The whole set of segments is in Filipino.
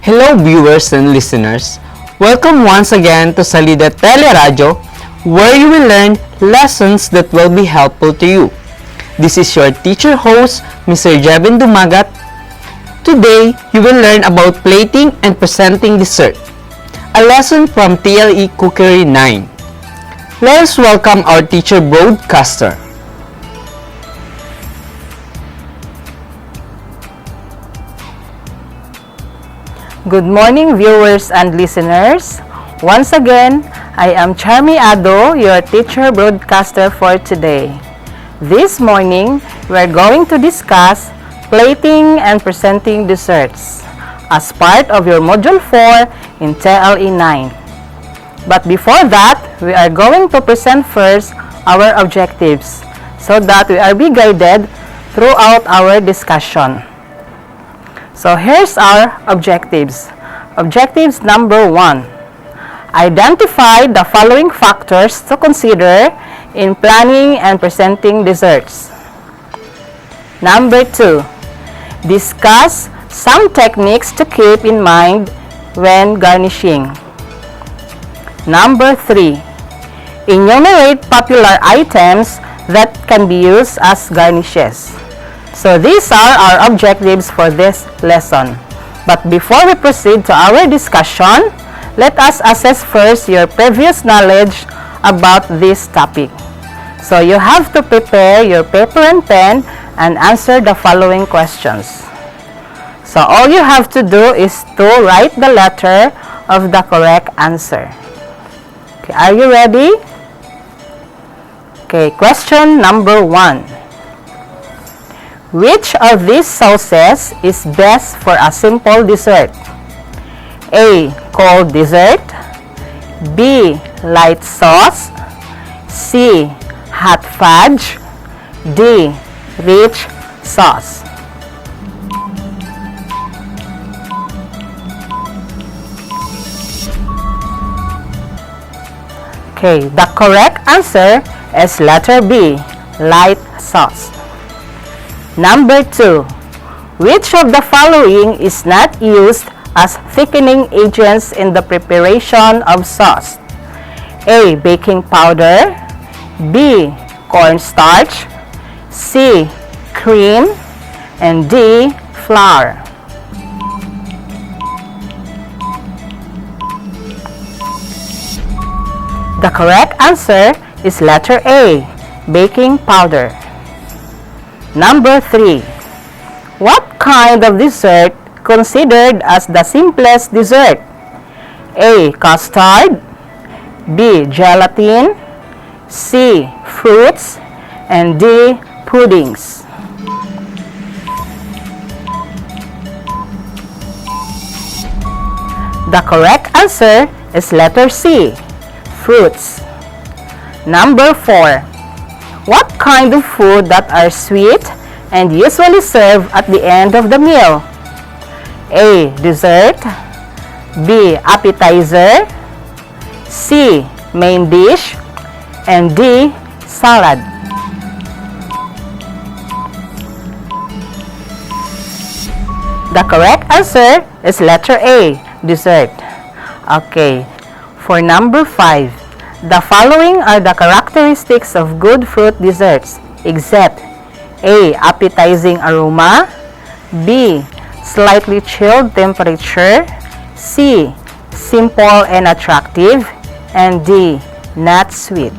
Hello viewers and listeners. Welcome once again to Salida Teleradio, where you will learn lessons that will be helpful to you. This is your teacher host, Mr. Jevin Dumagat. Today, you will learn about plating and presenting dessert, a lesson from TLE Cookery 9. Let us welcome our teacher broadcaster. Good morning, viewers and listeners. Once again, I am Charmy Ado, your teacher broadcaster for today. This morning, we are going to discuss plating and presenting desserts as part of your Module 4 in TLE 9. But before that, we are going to present first our objectives so that we are be guided throughout our discussion. So here's our objectives. Objectives number 1. Identify the following factors to consider in planning and presenting desserts. Number 2. Discuss some techniques to keep in mind when garnishing. Number 3. Enumerate popular items that can be used as garnishes. So these are our objectives for this lesson. But before we proceed to our discussion, let us assess first your previous knowledge about this topic. So you have to prepare your paper and pen and answer the following questions. So all you have to do is to write the letter of the correct answer. Okay, are you ready? Okay, question number 1. Which of these sauces is best for a simple dessert? A. Cold dessert. B. Light sauce. C. Hot fudge. D. Rich sauce. Okay, the correct answer is letter B. Light sauce. Number 2. Which of the following is not used as thickening agents in the preparation of sauce? A. Baking powder. B. Cornstarch. C. Cream. And D. Flour. The correct answer is letter A. Baking powder. Number 3. What kind of dessert considered as the simplest dessert? A. Custard. B. Gelatin. C. Fruits. And D. Puddings. The correct answer is letter C. Fruits. Number 4. What kind of food that are sweet and usually served at the end of the meal? A. Dessert. B. Appetizer. C. Main dish. And D. Salad. The correct answer is letter A. Dessert. Okay. For number 5. The following are the characteristics of good fruit desserts, except A. Appetizing aroma. B. Slightly chilled temperature. C. Simple and attractive. And D. Not sweet.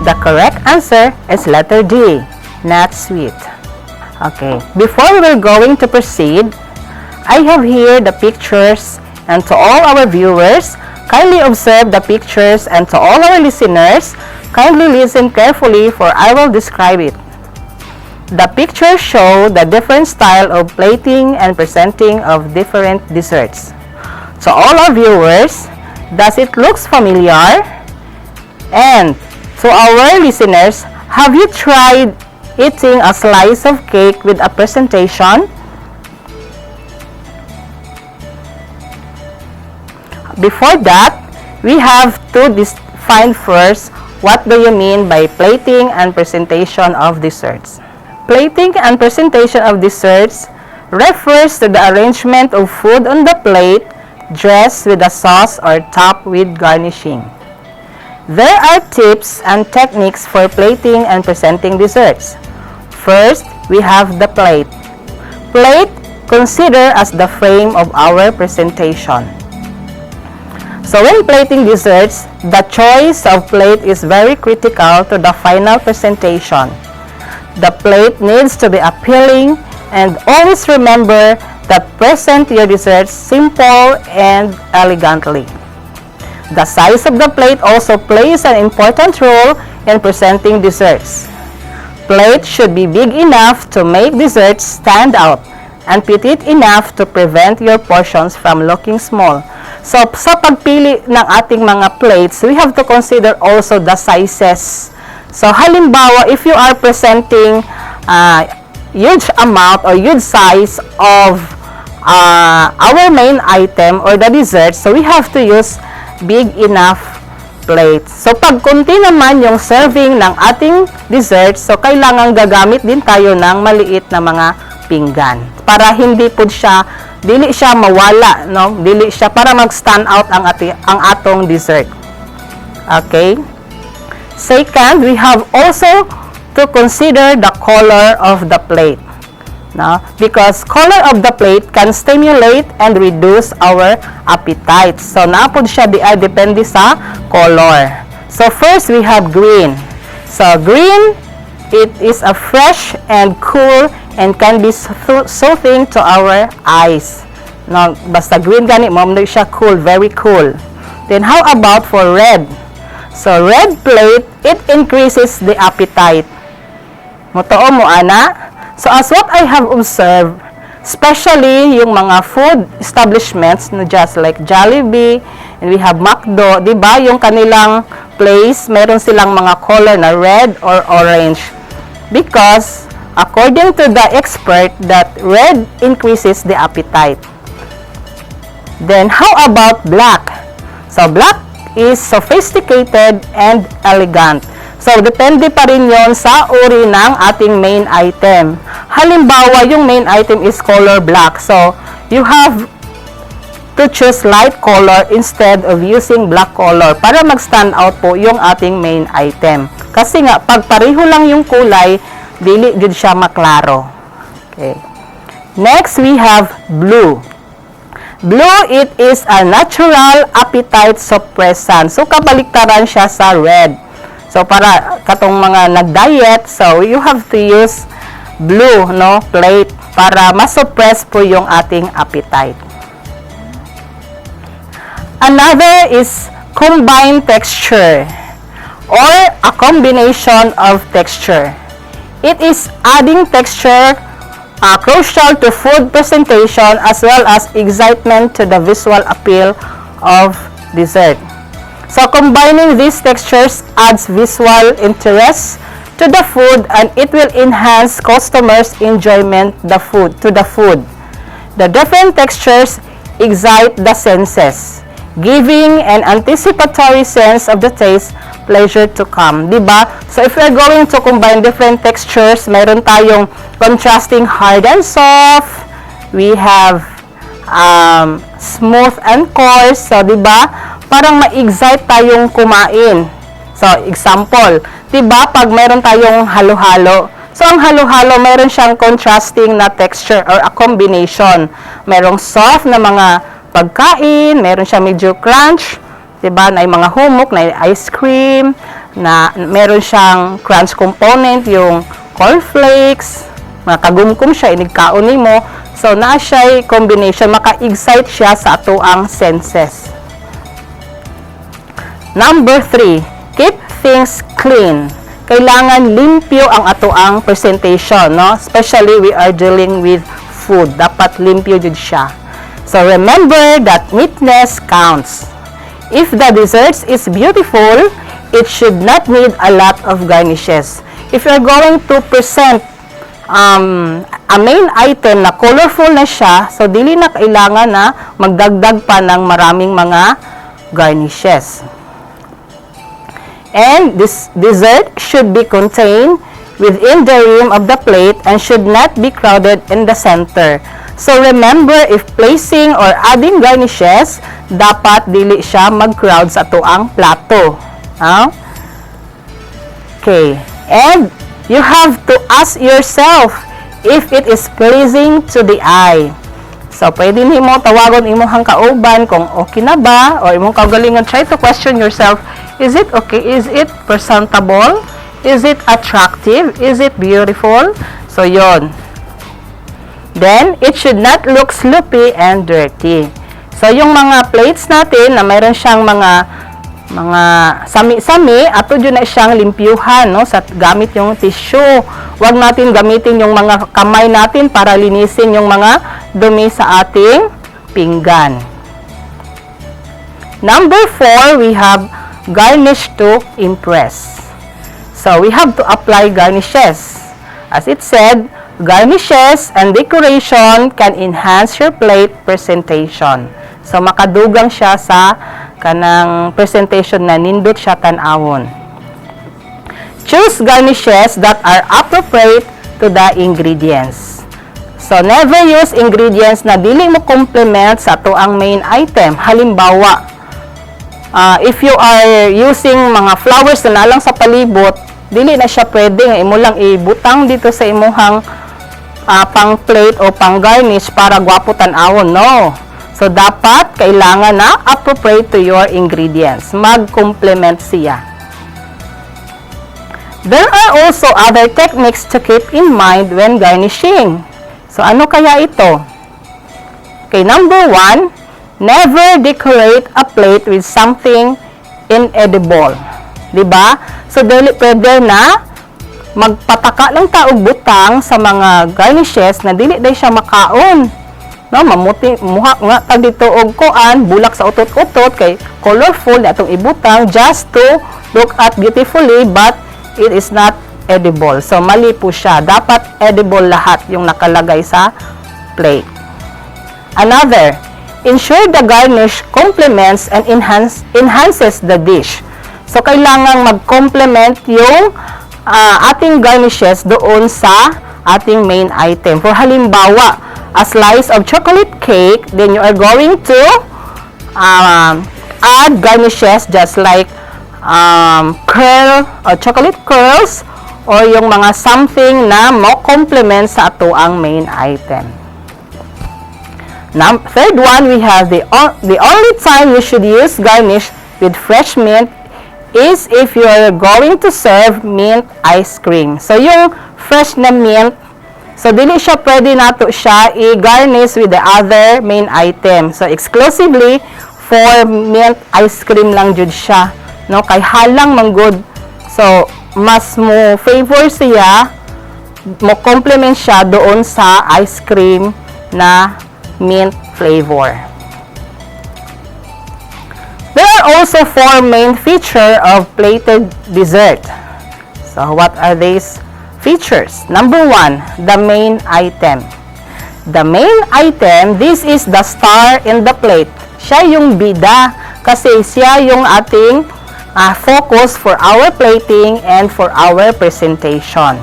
The correct answer is letter D. Not sweet. Okay, before we are going to proceed, I have here the pictures, and to all our viewers, kindly observe the pictures, and to all our listeners, kindly listen carefully for I will describe it. The pictures show the different style of plating and presenting of different desserts. To all our viewers, does it looks familiar? And to our listeners, have you tried eating a slice of cake with a presentation? Before that, we have to define first what do you mean by plating and presentation of desserts. Plating and presentation of desserts refers to the arrangement of food on the plate, dressed with a sauce or topped with garnishing. There are tips and techniques for plating and presenting desserts. First, we have the plate. Plate consider as the frame of our presentation. So when plating desserts, the choice of plate is very critical to the final presentation. The plate needs to be appealing, and always remember that present your desserts simple and elegantly. The size of the plate also plays an important role in presenting desserts. Plate should be big enough to make desserts stand out and petite enough to prevent your portions from looking small. So, sa pagpili ng ating mga plates, we have to consider also the sizes. So, halimbawa, if you are presenting huge amount or huge size of our main item or the dessert, so we have to use big enough plates. So, pag kunti naman yung serving ng ating dessert, so kailangan gagamit din tayo ng maliit na mga pinggan para hindi po siya, dili siya mawala, no? Dili siya para mag-stand out ang atong dessert. Okay? Second, we have also to consider the color of the plate. No? Because color of the plate can stimulate and reduce our appetite. So, naapod siya depende sa color. So, first, we have green. So, green, it is a fresh and cool and can be soothing to our eyes. No? Basta green gani, mamay siya cool, very cool. Then, how about for red? So, red plate, it increases the appetite. Motoo mo, ana? So, as what I have observed, especially yung mga food establishments, no, just like Jollibee, and we have McDo, di ba? Yung kanilang place, meron silang mga color na red or orange. Because, according to the expert, that red increases the appetite. Then, how about black? So, black is sophisticated and elegant. So, depende pa rin yon sa uri ng ating main item. Halimbawa, yung main item is color black. So, you have to choose light color instead of using black color para mag-stand out po yung ating main item. Kasi nga, pag pareho lang yung kulay, dili gud siya maklaro. Okay. Next, we have blue. Blue, it is a natural appetite suppressant. So, kabaliktaran siya sa red. So, para katong mga nag-diet, so, you have to use blue, no, plate para ma-suppress po yung ating appetite. Another is combined texture or a combination of texture. It is adding texture crucial to food presentation as well as excitement to the visual appeal of dessert. So, combining these textures adds visual interest to the food and it will enhance customers' enjoyment to the food. The different textures excite the senses, giving an anticipatory sense of the taste, pleasure to come. Diba? So, if we're going to combine different textures, mayroon tayong contrasting hard and soft. We have smooth and coarse. So, diba? Parang ma-excite tayong kumain. So, example, diba? Pag mayroon tayong halo-halo. So, ang halo-halo, mayroon siyang contrasting na texture or a combination. Mayroong soft na mga pagkain, mayroon siyang medyo crunch, diba? Na mga humok, na ice cream, na meron siyang crunch component, yung cornflakes, makagumkum siya, inigkaon mo. So, na siya combination, maka-excite siya sa atoang senses. Number 3, keep things clean. Kailangan limpyo ang atoang presentation, no? Especially we are dealing with food. Dapat limpyo jud siya. So, remember that neatness counts. If the dessert is beautiful, it should not need a lot of garnishes. If you're going to present a main item na colorful na siya, so dili na kailangan na magdagdag pa ng maraming mga garnishes. And this dessert should be contain within the rim of the plate and should not be crowded in the center. So remember, if placing or adding garnishes, dapat dili siya mag-crowd sa tuang plato. Okay. And you have to ask yourself if it is pleasing to the eye. So, pwede nimo tawagon imong kauban kung okay na ba, or imong kaugalingon, try to question yourself, is it okay? Is it presentable? Is it attractive? Is it beautiful? So, yon. Then, it should not look sloppy and dirty. So, yung mga plates natin na mayroon siyang mga sami-sami, ato dyan na siyang limpyuhan, no? Sa gamit yung tissue. Huwag natin gamitin yung mga kamay natin para linisin yung mga dumi sa ating pinggan. Number 4, we have garnish to impress. So, we have to apply garnishes. As it said, garnishes and decoration can enhance your plate presentation. So, makadugang siya sa kanang presentation na nindot siya tan-awon. Choose garnishes that are appropriate to the ingredients. So, never use ingredients na dili mo complement sa tuang main item. Halimbawa, if you are using mga flowers na nalang sa palibot, dili na siya pwede nga imo lang ibutang dito sa imuhang pang plate o pang garnish para gwapo tan-awon. No. So, dapat kailangan na appropriate to your ingredients. Mag-complement siya. There are also other techniques to keep in mind when garnishing. So, ano kaya ito? Okay, number 1, never decorate a plate with something inedible. Diba? So, dili pwede na magpataka lang ta og butang sa mga garnishes na dili day siya makaon. No, mamuti muha nga ta dito og kuan, bulak sa utot-utot kay colorful na atong ibutang just to look at beautifully, but it is not edible. So, mali po siya. Dapat edible lahat yung nakalagay sa plate. Another, ensure the garnish complements and enhances the dish. So, kailangang mag-complement yung ating garnishes doon sa ating main item. For halimbawa, a slice of chocolate cake, then you are going to add garnishes just like curl or chocolate curls or yung mga something na mo-complement sa ato ang main item. Third one, we have the only time you should use garnish with fresh mint is if you are going to serve mint ice cream. So, yung fresh na mint, so, dili siya pwede nato siya i-garnish with the other main item. So, exclusively for mint ice cream lang jud siya. No? Kay halang manggod. So, mas mo favor siya, mo complement siya doon sa ice cream na mint flavor. There are also 4 main features of plated dessert. So, what are these features? Number 1, the main item. The main item, this is the star in the plate. Siya yung bida kasi siya yung ating focus for our plating and for our presentation.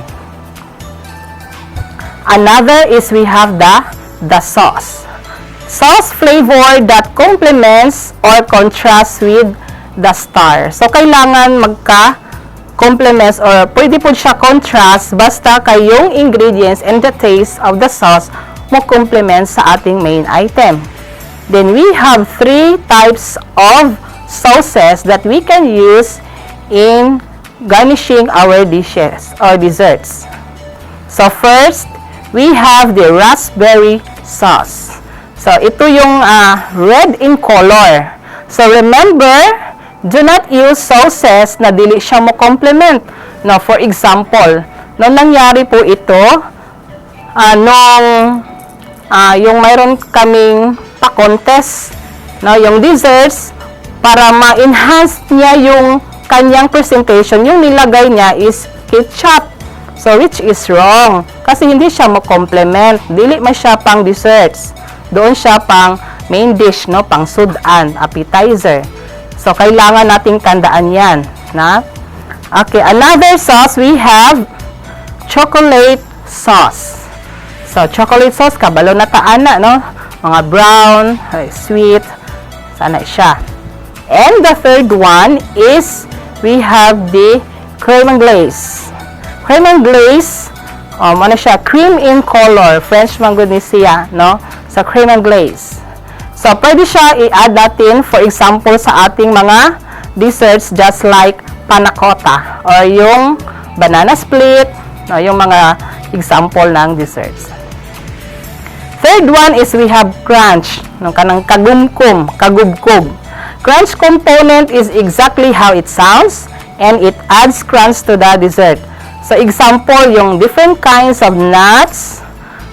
Another is we have the sauce. Sauce flavor that complements or contrasts with the star. So, kailangan complements or pwede po siya contrast basta kayong ingredients and the taste of the sauce mo complement sa ating main item. Then we have 3 types of sauces that we can use in garnishing our dishes or desserts. So first, we have the raspberry sauce. So ito yung red in color. So remember, do not use sauces na dili siya mo complement. No, for example, nung nangyari po ito, yung mayroon kaming pa-contest, no, yung desserts, para ma-enhance niya yung kanyang presentation, yung nilagay niya is ketchup. So, which is wrong. Kasi hindi siya mo complement. Dili man siya pang desserts. Doon siya pang main dish, no, pang sudan, appetizer. So, kailangan nating tandaan yan. Na? Okay, another sauce, we have chocolate sauce. So, chocolate sauce, kabalo na taana, no? Mga brown, sweet, sana siya. And the third one is, we have the cream and glaze. Cream and glaze, ano siya, cream in color. French man good ni siya, no? Sa cream and glaze. So, pwede siya i-add natin, for example, sa ating mga desserts, just like panna cotta, or yung banana split, no? Yung mga example ng desserts. Third one is we have crunch, no? Kanang kagumkum, kagubkog. Crunch component is exactly how it sounds, and it adds crunch to the dessert. So, example, yung different kinds of nuts,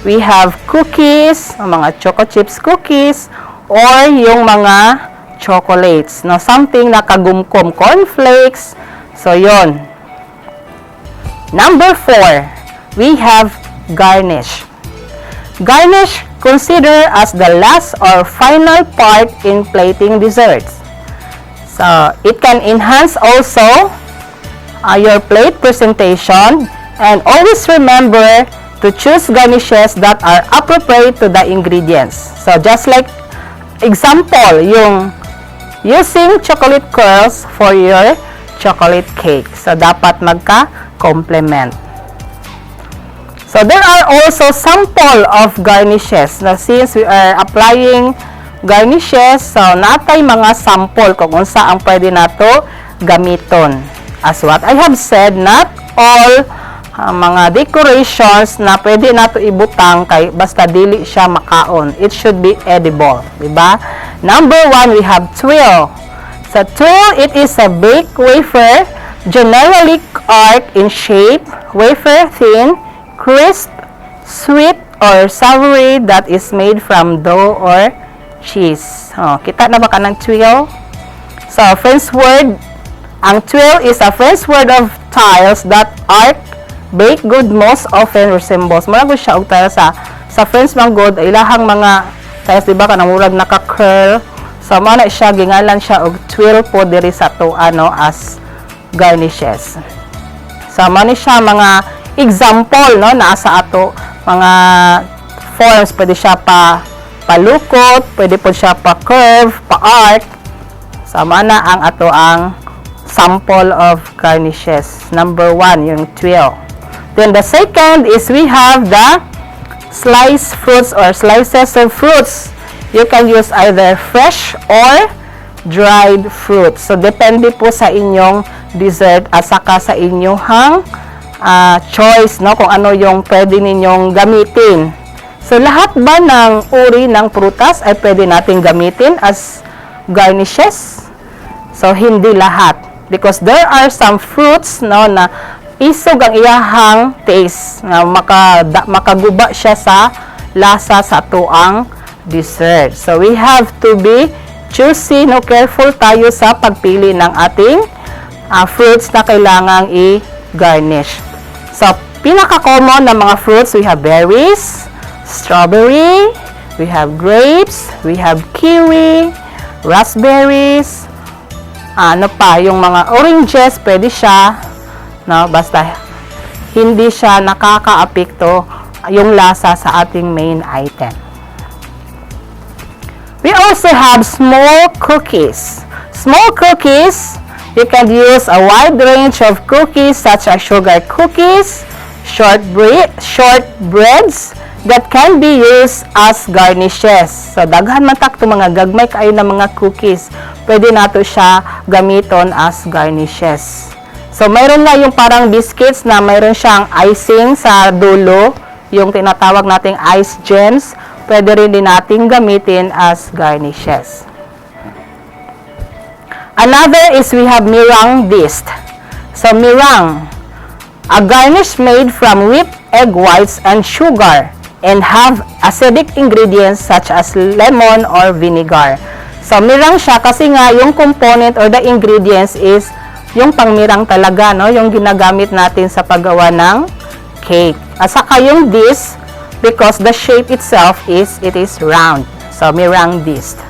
we have cookies, mga choco chips cookies, or yung mga chocolates, no? Something na kagumkum, cornflakes. So, yon. Number 4, we have garnish. Garnish consider as the last or final part in plating desserts. So, it can enhance also your plate presentation, and always remember to choose garnishes that are appropriate to the ingredients. So, just like example, yung using chocolate curls for your chocolate cake. So, dapat magka-complement. So, there are also sample of garnishes. Now, since we are applying garnishes, so, natay mga sample kung unsa ang pwede nato gamiton. As what I have said, not all mga decorations na pwede nato ibutang kay basta dili siya makaon. It should be edible, diba? Number 1, we have tuile. So, tuile, it is a baked wafer, generally arc in shape, wafer thin, crisp, sweet, or savory that is made from dough or cheese. Oh, kita na ba ka ng tuile? So, French word, ang tuile is a French word of tiles that arc, baked good most often resembles. Marag siya og tiles sa French man good, ilahang mga tiles, diba, kanang murag naka-curl. So, mana siya, gingalan siya og tuile po diri sa to, as garnishes. So, mana siya mga example, no, nasa ato mga forms. Pwede siya palukot, pwede po siya pa-curve, pa-arc. Sama na ang ato ang sample of garnishes. Number 1, yung tuile. Then the second is we have the sliced fruits or slices of fruits. You can use either fresh or dried fruits. So, depende po sa inyong dessert at saka sa inyong choice, no, kung ano yung pwede ninyong gamitin. So, lahat ba ng uri ng prutas ay pwede natin gamitin as garnishes? So, hindi lahat. Because there are some fruits, no, na isog ang iyahang taste, na makaguba siya sa lasa sa tuang dessert. So, we have to be choosy, no, careful tayo sa pagpili ng ating fruits na kailangang i-garnish. So, pinaka-common na mga fruits, we have berries, strawberry, we have grapes, we have kiwi, raspberries, ano pa, yung mga oranges, pwede siya, no, basta hindi siya nakaka-apekto yung lasa sa ating main item. We also have small cookies. Small cookies, you can use a wide range of cookies such as sugar cookies, shortbreads that can be used as garnishes. So, daghan man tak to mga gagmay kayo na mga cookies. Pwede nato siya gamiton as garnishes. So, mayroon na yung parang biscuits na mayroon siyang icing sa dulo, yung tinatawag nating ice gems. Pwede rin din nating gamitin as garnishes. Another is we have meringue disc. So, meringue, a garnish made from whipped egg whites and sugar and have acidic ingredients such as lemon or vinegar. So, meringue siya kasi nga yung component or the ingredients is yung pangmirang talaga, no? Yung ginagamit natin sa paggawa ng cake. At saka yung disc, because the shape itself is, it is round. So, meringue disc.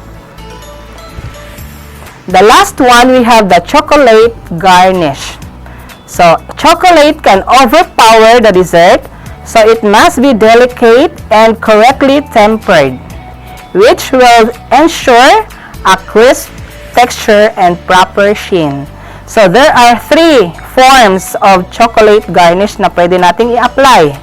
The last one, we have the chocolate garnish. So, chocolate can overpower the dessert, so it must be delicate and correctly tempered, which will ensure a crisp texture and proper sheen. So, there are 3 forms of chocolate garnish na pwede nating i-apply.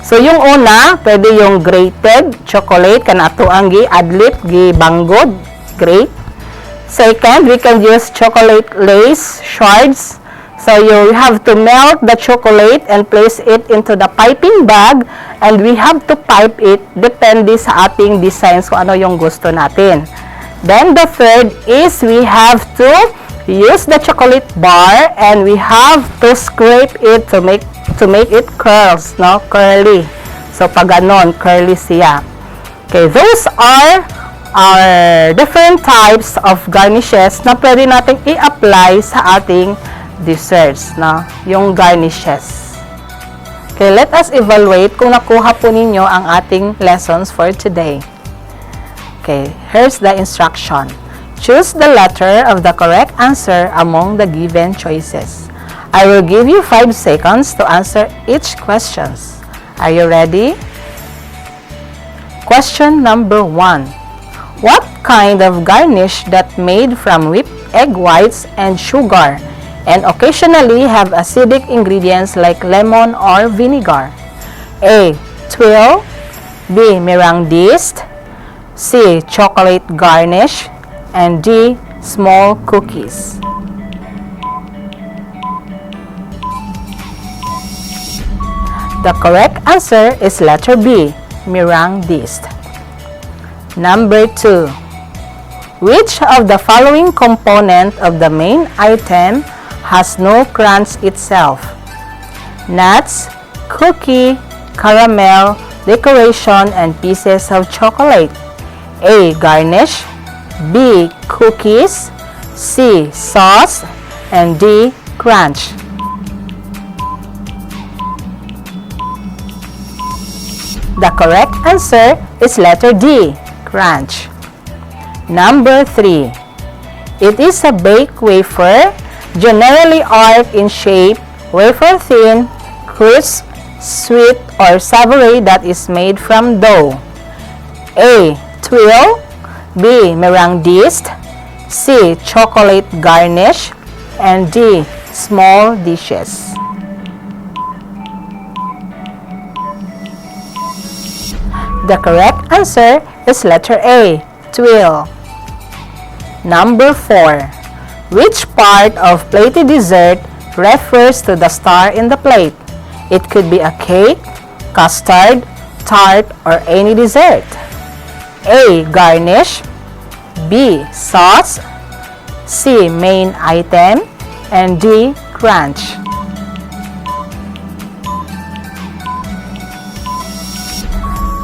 So, yung una, pwede yung grated chocolate, kanato ang gi-adlip, gi-banggod, grate. Second, we can use chocolate lace shards. So, you have to melt the chocolate and place it into the piping bag, and we have to pipe it depende sa ating designs kung ano yung gusto natin. Then, the third is we have to use the chocolate bar and we have to scrape it to make it curls, no? Curly. So, pag ganon, curly siya. Okay, those are our different types of garnishes na pwede natin i-apply sa ating desserts, no? Yung garnishes. Okay, let us evaluate kung nakuha po ninyo ang ating lessons for today. Okay, here's the instruction. Choose the letter of the correct answer among the given choices. I will give you 5 seconds to answer each questions. Are you ready? Question number 1. What kind of garnish that made from whipped egg whites and sugar and occasionally have acidic ingredients like lemon or vinegar? A. Tuile. B. Meringues. C. Chocolate garnish. And D. Small cookies. The correct answer is letter B. Meringues. Number 2. Which of the following component of the main item has no crunch itself? Nuts, cookie, caramel, decoration, and pieces of chocolate. A. Garnish. B. Cookies. C. Sauce. And D. Crunch. The correct answer is letter D. Crunch. Number 3. It is a baked wafer, generally arc in shape, wafer thin, crisp, sweet, or savory that is made from dough. A. Tuile. B. Meringues. C. Chocolate garnish. And D. Small dishes. The correct answer is letter A. Tuile. Number 4. Which part of plated dessert refers to the star in the plate? It could be a cake, custard, tart, or any dessert. A. Garnish. B. Sauce. C. Main item. And D. Crunch.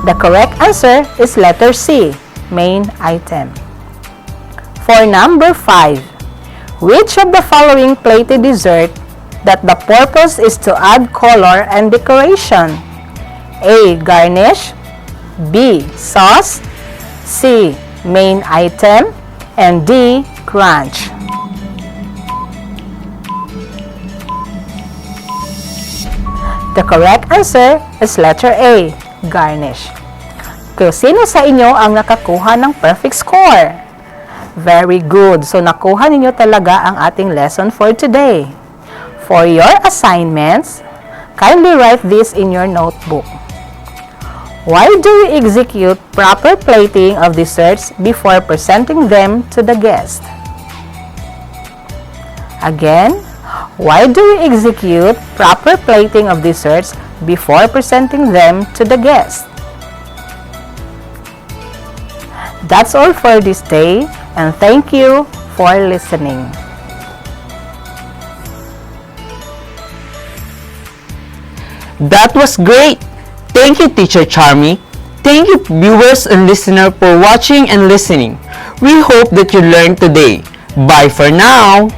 The correct answer is letter C. Main item. For number 5. Which of the following plated dessert that the purpose is to add color and decoration? A. Garnish. B. Sauce. C. Main item. And D. Crunch. The correct answer is letter A. Garnish. Kung sino sa inyo ang nakakuha ng perfect score? Very good. So, nakuha ninyo talaga ang ating lesson for today. For your assignments, kindly write this in your notebook. Why do we execute proper plating of desserts before presenting them to the guest? Again, why do we execute proper plating of desserts before presenting them to the guest? That's all for this day, and thank you for listening. That was great! Thank you, Teacher Charmy. Thank you, viewers and listeners, for watching and listening. We hope that you learned today. Bye for now!